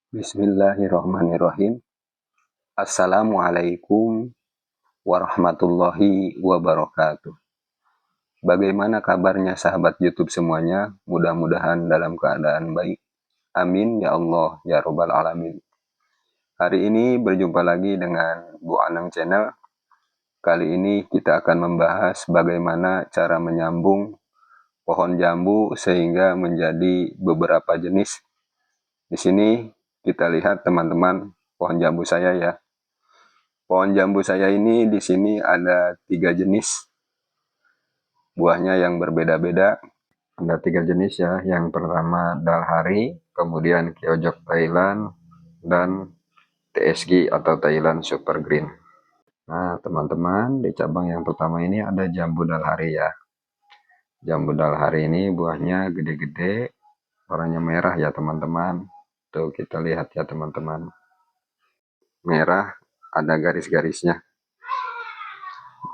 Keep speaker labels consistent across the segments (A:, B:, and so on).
A: Bismillahirrahmanirrahim. Assalamualaikum warahmatullahi wabarakatuh. Bagaimana kabarnya sahabat YouTube semuanya? Mudah-mudahan dalam keadaan baik. Amin ya Allah ya Rabbal Alamin. Hari ini berjumpa lagi dengan Bu Anang Channel. Kali ini kita akan membahas bagaimana cara menyambung pohon jambu sehingga menjadi beberapa jenis. Di sini kita lihat teman-teman pohon jambu saya ya. Pohon jambu saya ini di sini ada 3 jenis. Buahnya yang berbeda-beda. Ada 3 jenis ya. Yang pertama dalhari, kemudian kiojok Thailand, dan TSG atau Thailand Super Green. Nah teman-teman, di cabang yang pertama ini ada jambu dalhari ya. Jambu dalhari ini buahnya gede-gede, warnanya merah ya teman-teman. Tuh kita lihat ya teman-teman. Merah, ada garis-garisnya.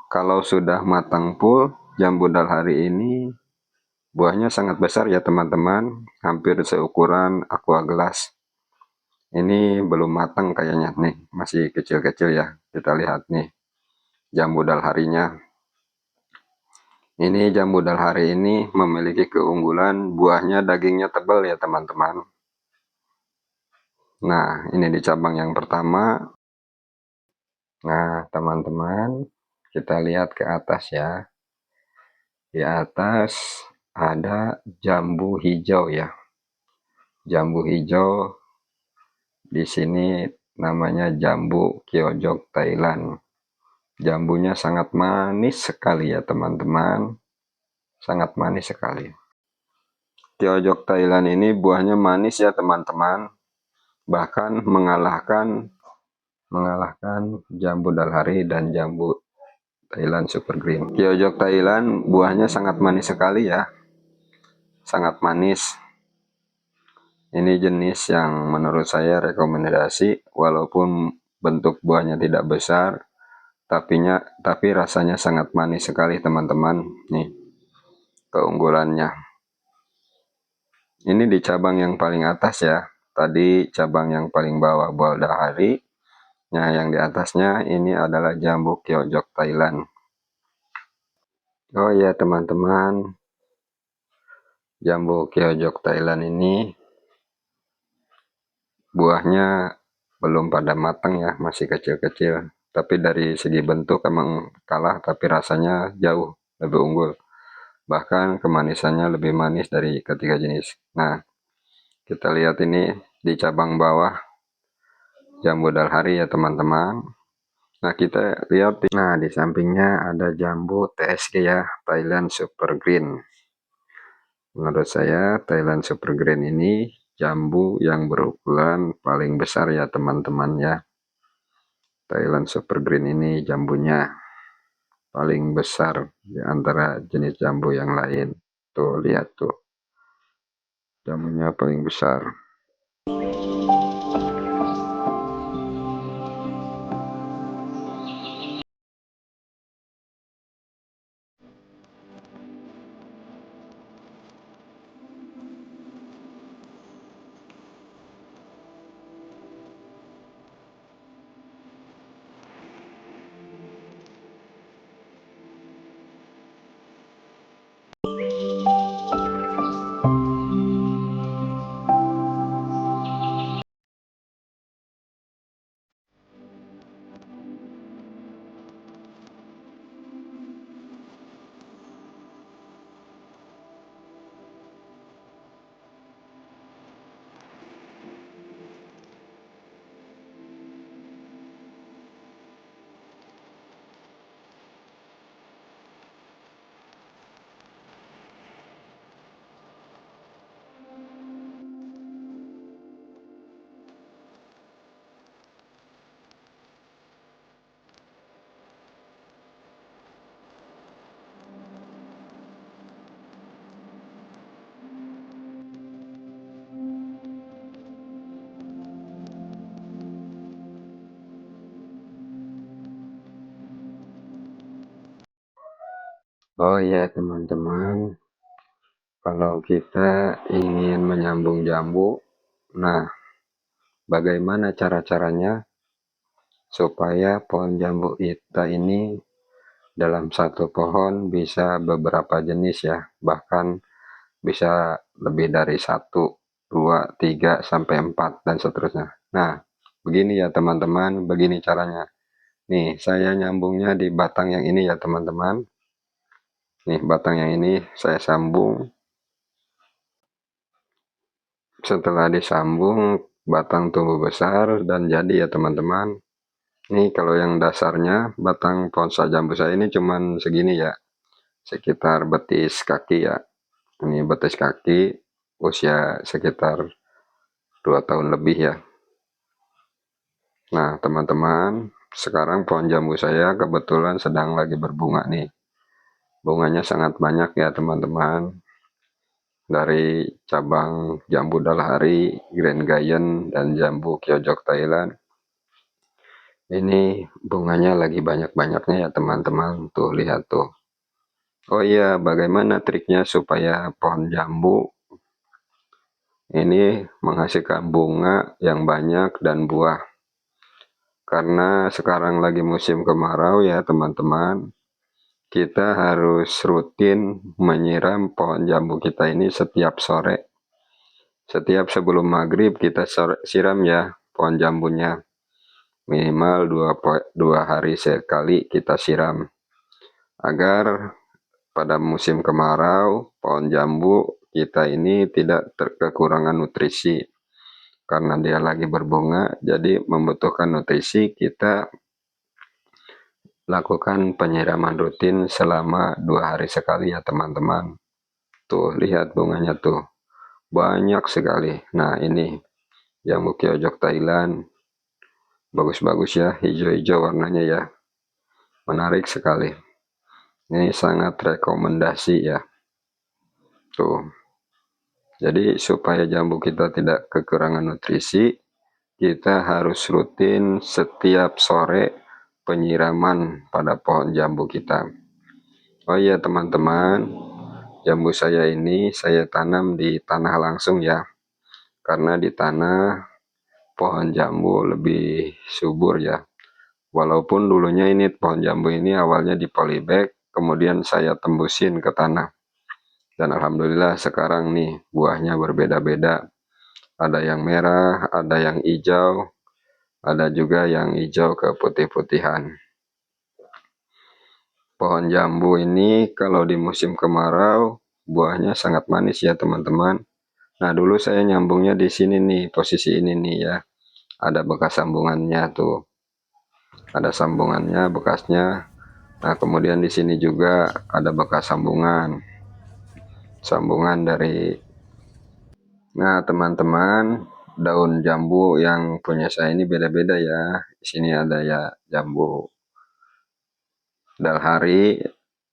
A: Kalau sudah matang full, jambu dalhari ini buahnya sangat besar ya teman-teman, hampir seukuran aqua gelas. Ini belum matang kayaknya nih, masih kecil-kecil ya. Kita lihat nih jambu dalharinya. Ini jambu dalhari ini memiliki keunggulan buahnya dagingnya tebal ya teman-teman. Nah ini di cabang yang pertama. Nah teman-teman, kita lihat ke atas ya. Di atas ada jambu hijau ya. Jambu hijau di sini namanya jambu kiojok Thailand. Jambunya sangat manis sekali ya teman-teman. Sangat manis sekali. Kiojok Thailand ini buahnya manis ya teman-teman. Bahkan mengalahkan jambu dalhari dan jambu Thailand Super Green. Kiojok Thailand buahnya sangat manis sekali ya. Sangat manis. Ini jenis yang menurut saya rekomendasi, walaupun bentuk buahnya tidak besar, tapi rasanya sangat manis sekali teman-teman. Nih keunggulannya. Ini di cabang yang paling atas ya. Tadi cabang yang paling bawah buah dalhari. Nah yang di atasnya ini adalah jambu kiojok Thailand. Oh ya teman-teman, jambu kiojok Thailand ini buahnya belum pada matang ya, masih kecil-kecil. Tapi dari segi bentuk emang kalah, tapi rasanya jauh lebih unggul. Bahkan kemanisannya lebih manis dari ketiga jenis. Nah, kita lihat ini di cabang bawah jambu dalhari ya teman-teman. Nah, kita lihat di sampingnya ada jambu TSG ya, Thailand Super Green. Menurut saya Thailand Super Green ini jambu yang berukuran paling besar ya teman-teman ya. Thailand Super Green ini jambunya paling besar di antara jenis jambu yang lain. Tuh lihat tuh, jambunya paling besar. Oh ya teman-teman, kalau kita ingin menyambung jambu, nah bagaimana cara-caranya supaya pohon jambu kita ini dalam satu pohon bisa beberapa jenis ya, bahkan bisa lebih dari 1, 2, 3, sampai 4, dan seterusnya. Nah, begini ya teman-teman, begini caranya. Nih, saya nyambungnya di batang yang ini ya teman-teman. Nih, batang yang ini saya sambung. Setelah disambung, batang tumbuh besar dan jadi ya teman-teman. Nih, kalau yang dasarnya, batang pohon jambu saya ini cuman segini ya, sekitar betis kaki ya. Ini betis kaki, usia sekitar 2 tahun lebih ya. Nah teman-teman, sekarang pohon jambu saya kebetulan sedang lagi berbunga nih. Bunganya sangat banyak ya teman-teman. Dari cabang jambu dalhari, Grand Giant, dan jambu Kyojok Thailand. Ini bunganya lagi banyak-banyaknya ya teman-teman. Tuh, lihat tuh. Oh iya, bagaimana triknya supaya pohon jambu ini menghasilkan bunga yang banyak dan buah? Karena sekarang lagi musim kemarau ya teman-teman, kita harus rutin menyiram pohon jambu kita ini setiap sore. Setiap sebelum maghrib kita siram ya pohon jambunya. Minimal 2 hari sekali kita siram. Agar pada musim kemarau pohon jambu kita ini tidak kekurangan nutrisi. Karena dia lagi berbunga, jadi membutuhkan nutrisi, kita lakukan penyiraman rutin selama 2 hari sekali ya teman-teman. Tuh, lihat bunganya tuh. Banyak sekali. Nah, ini jambu Kyojok Thailand. Bagus-bagus ya, hijau-hijau warnanya ya. Menarik sekali. Ini sangat rekomendasi ya. Tuh. Jadi supaya jambu kita tidak kekurangan nutrisi, kita harus rutin setiap sore penyiraman pada pohon jambu kita. Oh iya teman-teman, jambu saya ini saya tanam di tanah langsung ya. Karena di tanah pohon jambu lebih subur ya. Walaupun dulunya ini pohon jambu ini awalnya di polybag, kemudian saya tembusin ke tanah. Dan alhamdulillah sekarang nih buahnya berbeda-beda. Ada yang merah, ada yang hijau, ada juga yang hijau keputih-putihan. Pohon jambu ini kalau di musim kemarau buahnya sangat manis ya teman-teman. Nah, dulu saya nyambungnya di sini nih, posisi ini nih ya. Ada bekas sambungannya tuh. Ada sambungannya, bekasnya. Nah, kemudian di sini juga ada bekas sambungan. Sambungan dari. Nah, teman-teman, daun jambu yang punya saya ini beda-beda ya. Di sini ada ya jambu dalhari,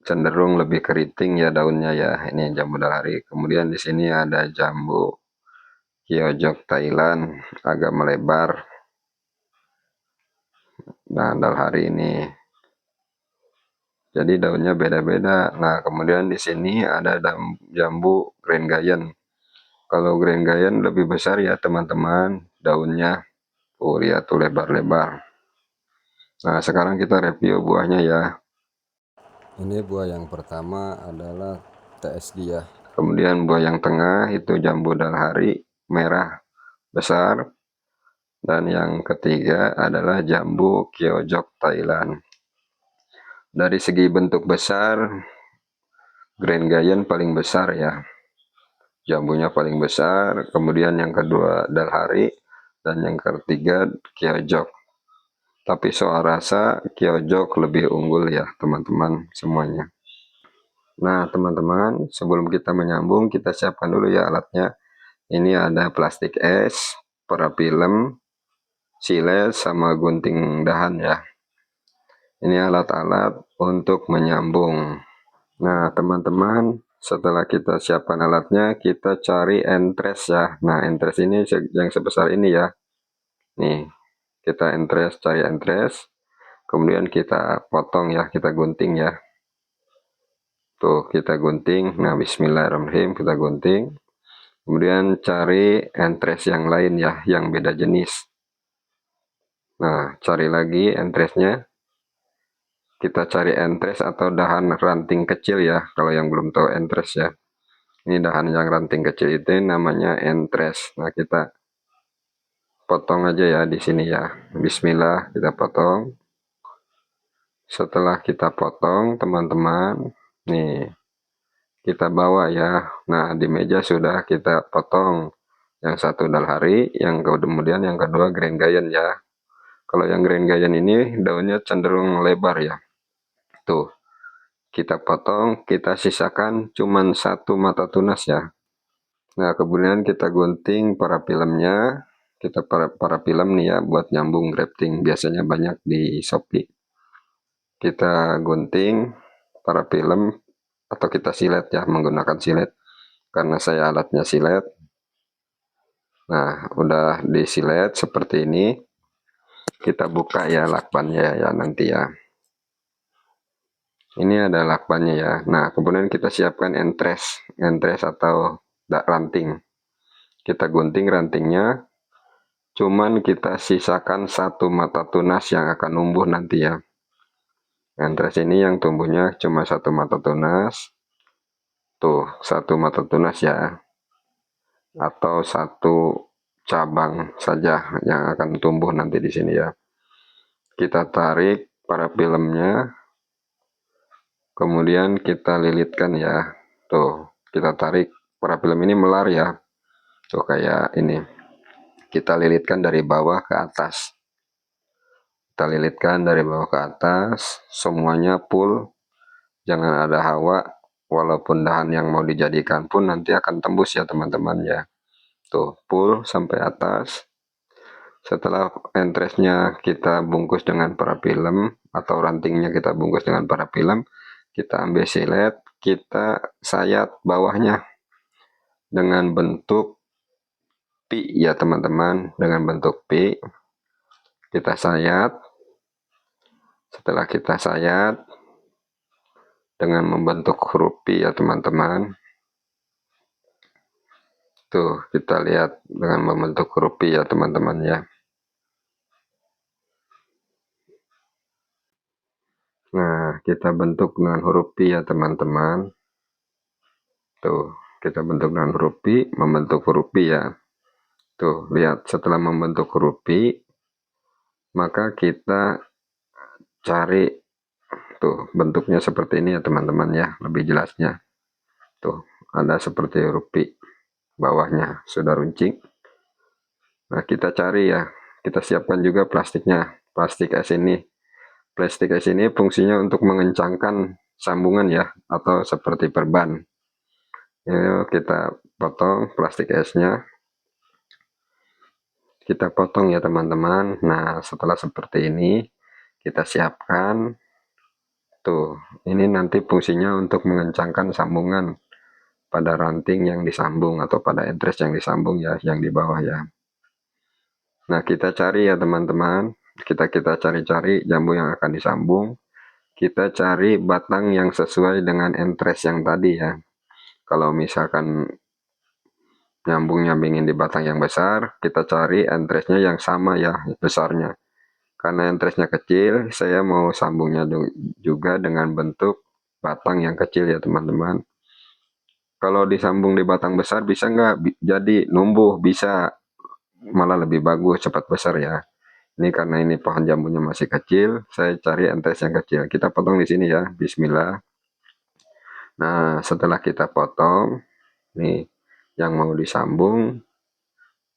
A: cenderung lebih keriting ya daunnya ya. Ini jambu dalhari. Kemudian di sini ada jambu Kyojok Thailand, agak melebar. Nah, dalhari ini. Jadi daunnya beda-beda. Nah, kemudian di sini ada jambu Grand Giant. Kalau Grand Giant lebih besar ya teman-teman daunnya. Oh, lihat tuh lebar-lebar. Nah, sekarang kita review buahnya ya. Ini buah yang pertama adalah TS dia. Kemudian buah yang tengah itu jambu dalhari merah besar. Dan yang ketiga adalah jambu Kyojok Thailand. Dari segi bentuk besar, Grand Giant paling besar ya. Jambunya paling besar, kemudian yang kedua dalhari, dan yang ketiga Kyojok. Tapi soal rasa, Kyojok lebih unggul ya teman-teman semuanya. Nah teman-teman, sebelum kita menyambung, kita siapkan dulu ya alatnya. Ini ada plastik es, parafilm, silet, sama gunting dahan ya. Ini alat-alat untuk menyambung. Nah teman-teman, setelah kita siapkan alatnya, kita cari entres ya. Nah entres ini yang sebesar ini ya. Nih, kita cari entres. Kemudian kita potong ya, kita gunting ya. Tuh, kita gunting. Nah, bismillahirrahmanirrahim, kita gunting. Kemudian cari entres yang lain ya, yang beda jenis. Nah, cari lagi entresnya. Kita cari entres atau dahan ranting kecil ya, kalau yang belum tahu entres ya. Ini dahan yang ranting kecil itu namanya entres. Nah, kita potong aja ya di sini ya. Bismillah, kita potong. Setelah kita potong, teman-teman, nih kita bawa ya. Nah, di meja sudah kita potong. Yang satu dalhari, yang kemudian yang kedua greengayen ya. Kalau yang greengayen ini daunnya cenderung lebar ya. Tuh, kita potong, kita sisakan cuman satu mata tunas ya. Nah, kemudian kita gunting para filmnya. Kita para film nih ya buat nyambung grafting. Biasanya banyak di Shopee. Kita gunting para film atau kita silet ya, menggunakan silet. Karena saya alatnya silet. Nah, udah disilet seperti ini. Kita buka ya lakbannya ya nanti ya. Ini ada lakbannya ya. Nah, kemudian kita siapkan entres atau ranting. Kita gunting rantingnya, cuman kita sisakan satu mata tunas yang akan numbuh nanti ya. Entres ini yang tumbuhnya cuma satu mata tunas. Tuh, satu mata tunas ya. Atau satu cabang saja yang akan tumbuh nanti di sini ya. Kita tarik para filmnya. Kemudian kita lilitkan ya. Tuh, kita tarik para film ini melar ya. Tuh kayak ini. Kita lilitkan dari bawah ke atas. Kita lilitkan dari bawah ke atas. Semuanya full. Jangan ada hawa. Walaupun dahan yang mau dijadikan pun nanti akan tembus ya teman-teman ya. Tuh, full sampai atas. Setelah entresnya kita bungkus dengan para film atau rantingnya kita bungkus dengan para film, kita ambil silet, kita sayat bawahnya dengan bentuk P ya teman-teman, dengan bentuk P. Kita sayat. Setelah kita sayat dengan membentuk huruf P ya teman-teman. Tuh, kita lihat dengan membentuk huruf P ya teman-teman ya. Nah, kita bentuk dengan huruf P ya teman-teman. Tuh, kita bentuk dengan huruf P, membentuk huruf P ya. Tuh, lihat setelah membentuk huruf P, maka kita cari tuh bentuknya seperti ini ya teman-teman ya, lebih jelasnya. Tuh, ada seperti huruf P. Bawahnya sudah runcing. Nah, kita cari ya. Kita siapkan juga plastiknya. Plastik es ini. Plastik es ini fungsinya untuk mengencangkan sambungan ya, atau seperti perban. Yuk kita potong plastik esnya. Kita potong ya teman-teman. Nah, setelah seperti ini, kita siapkan. Tuh, ini nanti fungsinya untuk mengencangkan sambungan pada ranting yang disambung atau pada entres yang disambung ya, yang di bawah ya. Nah, kita cari ya teman-teman. Kita cari-cari jambu yang akan disambung. Kita cari batang yang sesuai dengan entres yang tadi ya. Kalau misalkan nyambungnya ingin di batang yang besar, kita cari entresnya yang sama ya besarnya. Karena entresnya kecil, saya mau sambungnya juga dengan bentuk batang yang kecil ya teman-teman. Kalau disambung di batang besar bisa nggak jadi numbuh? Bisa, malah lebih bagus, cepat besar ya. Ini karena ini pohon jambunya masih kecil, saya cari entres yang kecil. Kita potong di sini ya, bismillah. Nah, setelah kita potong, nih yang mau disambung,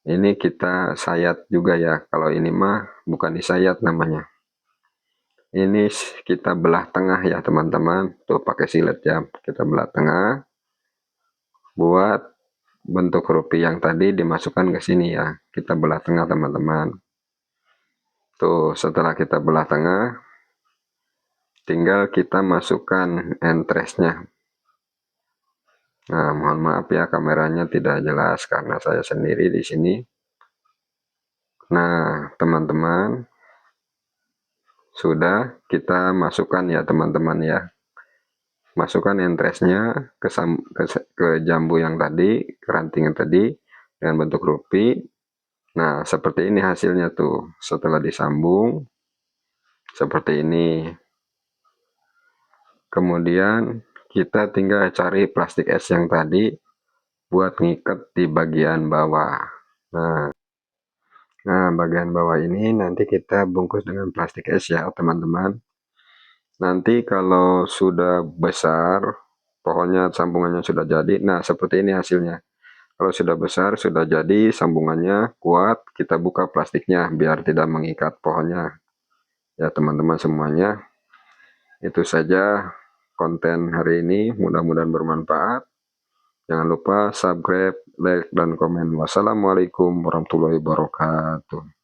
A: ini kita sayat juga ya. Kalau ini mah bukan disayat namanya. Ini kita belah tengah ya teman-teman. Tuh pakai silet ya. Kita belah tengah. Buat bentuk huruf yang tadi dimasukkan ke sini ya. Kita belah tengah teman-teman. Tuh setelah kita belah tengah, tinggal kita masukkan entresnya. Nah, mohon maaf ya kameranya tidak jelas karena saya sendiri di sini. Nah, teman-teman, sudah kita masukkan ya teman-teman ya. Masukkan entresnya ke jambu yang tadi, ke ranting yang tadi dengan bentuk rupi. Nah, seperti ini hasilnya tuh. Setelah disambung seperti ini. Kemudian kita tinggal cari plastik es yang tadi buat ngikat di bagian bawah. Nah, bagian bawah ini nanti kita bungkus dengan plastik es ya, teman-teman. Nanti kalau sudah besar, pohonnya sambungannya sudah jadi. Nah, seperti ini hasilnya. Kalau sudah besar, sudah jadi, sambungannya kuat, kita buka plastiknya biar tidak mengikat pohonnya. Ya, teman-teman semuanya. Itu saja konten hari ini, mudah-mudahan bermanfaat. Jangan lupa subscribe, like, dan komen. Wassalamualaikum warahmatullahi wabarakatuh.